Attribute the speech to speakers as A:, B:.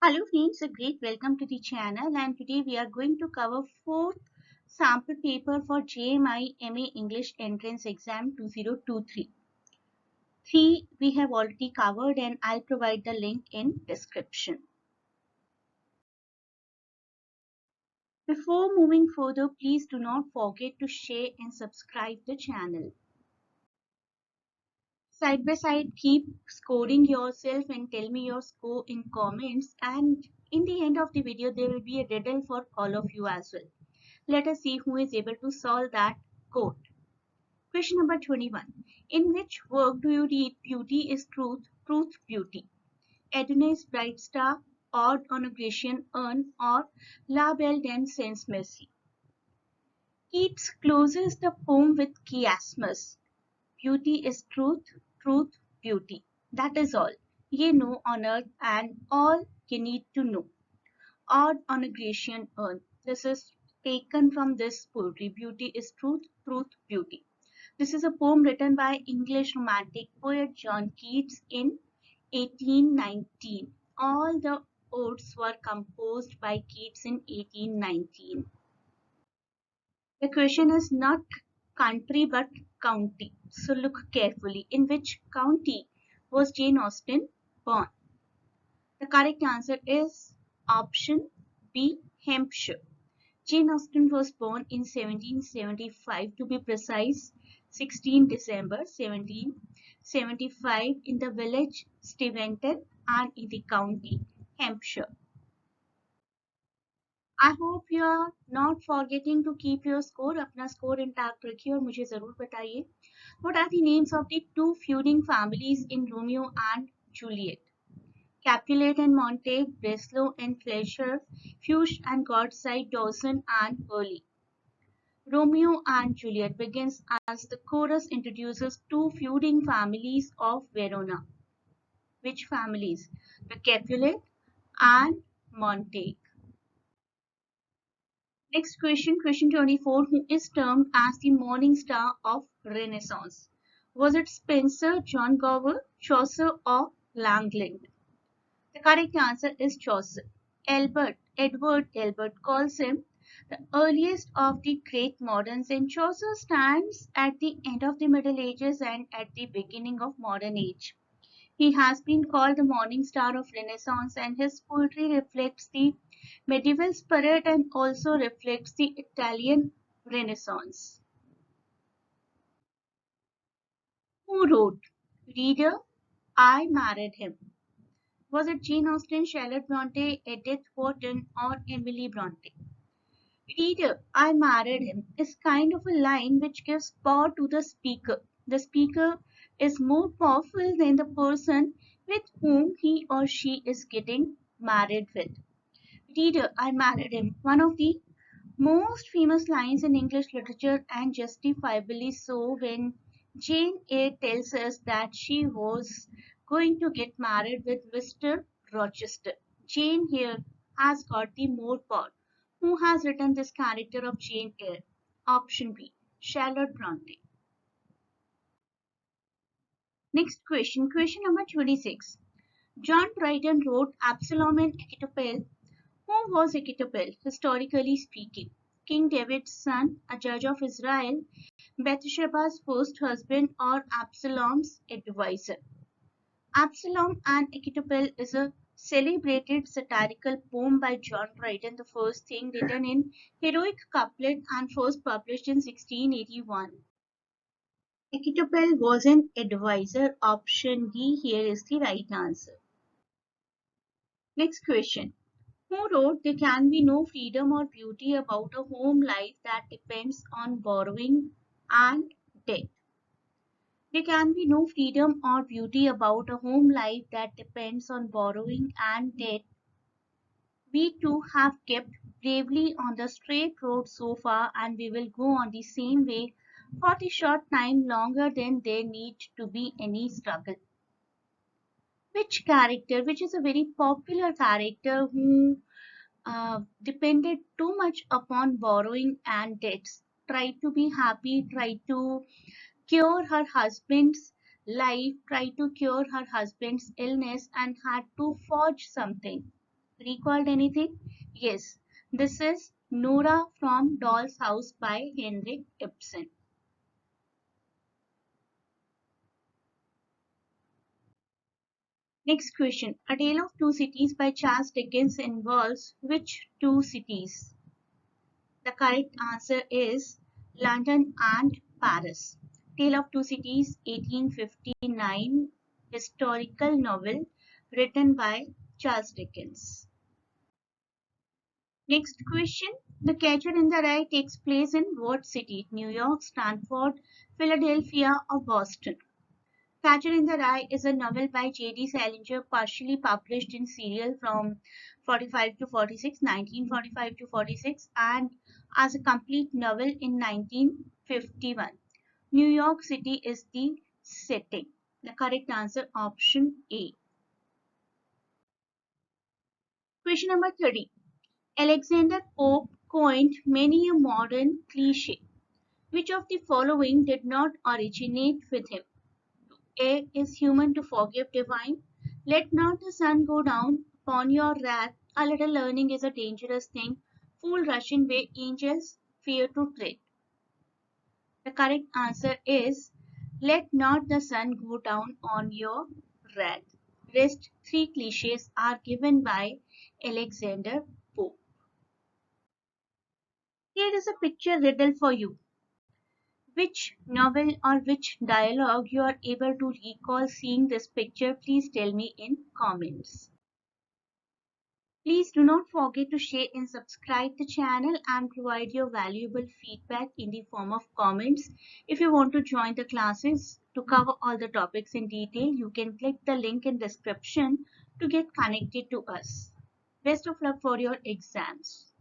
A: Hello friends, a great welcome to the channel, and today we are going to cover fourth sample paper for JMI MA English Entrance Exam 2023. Three we have already covered and I'll provide the link in description. Before moving further, please do not forget to share and subscribe the channel. Side by side, keep scoring yourself and tell me your score in comments, and in the end of the video there will be a riddle for all of you as well. Let us see who is able to solve that quote. Question number 21. In which work do you read beauty is truth, truth beauty? Adonis Bright Star, Ode on a Grecian Urn, or La Belle Dame Sans Merci? Keats closes the poem with chiasmus. Beauty is truth, truth, beauty. That is all. Ye know on earth and all ye need to know. Ode on a Grecian Urn. This is taken from this poetry. Beauty is truth, truth, beauty. This is a poem written by English romantic poet John Keats in 1819. All the odes were composed by Keats in 1819. The question is not country but county. So look carefully. In which county was Jane Austen born? The correct answer is option B, Hampshire. Jane Austen was born in 1775, to be precise, 16 December 1775 in the village Steventon and in the county Hampshire. I hope you are not forgetting to keep your score. अपना score intact रखिए और मुझे ज़रूर बताइए. What are the names of the two feuding families in Romeo and Juliet? Capulet and Montague, Breslau and Fletcher, Fuchs and Godsight, Dawson and Hurley. Romeo and Juliet begins as the chorus introduces two feuding families of Verona. Which families? The Capulet and Montague. Next question, question 24. Who is termed as the morning star of Renaissance? Was it Spencer, John Gower, Chaucer, or Langland? The correct answer is Chaucer. Edward Elbert calls him the earliest of the great moderns, and Chaucer stands at the end of the Middle Ages and at the beginning of modern age. He has been called the morning star of Renaissance, and his poetry reflects the medieval spirit and also reflects the Italian Renaissance. Who wrote? Reader, I Married Him. Was it Jane Austen, Charlotte Bronte, Edith Wharton, or Emily Bronte? Reader, I married him is kind of a line which gives power to the speaker. The speaker is more powerful than the person with whom he or she is getting married with. Reader, I married him. One of the most famous lines in English literature, and justifiably so, when Jane Eyre tells us that she was going to get married with Mr. Rochester. Jane here has got the more power. Who has written this character of Jane Eyre? Option B, Charlotte Bronte. Next question, question number 26. John Dryden wrote Absalom and Achitophel. Who was Achitophel, historically speaking? King David's son, a judge of Israel, Bathsheba's first husband, or Absalom's advisor? Absalom and Achitophel is a celebrated satirical poem by John Dryden, the first thing written in heroic couplet and first published in 1681. Achitophel was an advisor. Option D here is the right answer. Next question. Who wrote There Can Be No Freedom or Beauty About a Home Life That Depends on Borrowing and Debt? There can be no freedom or beauty about a home life that depends on borrowing and debt. We too have kept bravely on the straight road so far, and we will go on the same way for the short time longer than there need to be any struggle. Which character, which is a very popular character who depended too much upon borrowing and debts, tried to be happy, tried to cure her husband's life, tried to cure her husband's illness, and had to forge something. Recalled anything? Yes, this is Nora from Doll's House by Henrik Ibsen. Next question. A Tale of Two Cities by Charles Dickens involves which two cities? The correct answer is London and Paris. Tale of Two Cities, 1859, historical novel written by Charles Dickens. Next question. The Catcher in the Rye takes place in what city? New York, Stanford, Philadelphia, or Boston? Catcher in the Rye is a novel by J.D. Salinger, partially published in serial from 45 to 46, 1945 to 46, and as a complete novel in 1951. New York City is the setting. The correct answer, option A. Question number 30. Alexander Pope coined many a modern cliche. Which of the following did not originate with him? A is human to forgive divine. Let not the sun go down upon your wrath. A little learning is a dangerous thing. Fool rushing where angels fear to tread. The correct answer is let not the sun go down on your wrath. Rest three cliches are given by Alexander Pope. Here is a picture riddle for you. Which novel or which dialogue you are able to recall seeing this picture, please tell me in comments. Please do not forget to share and subscribe the channel and provide your valuable feedback in the form of comments. If you want to join the classes to cover all the topics in detail, you can click the link in description to get connected to us. Best of luck for your exams.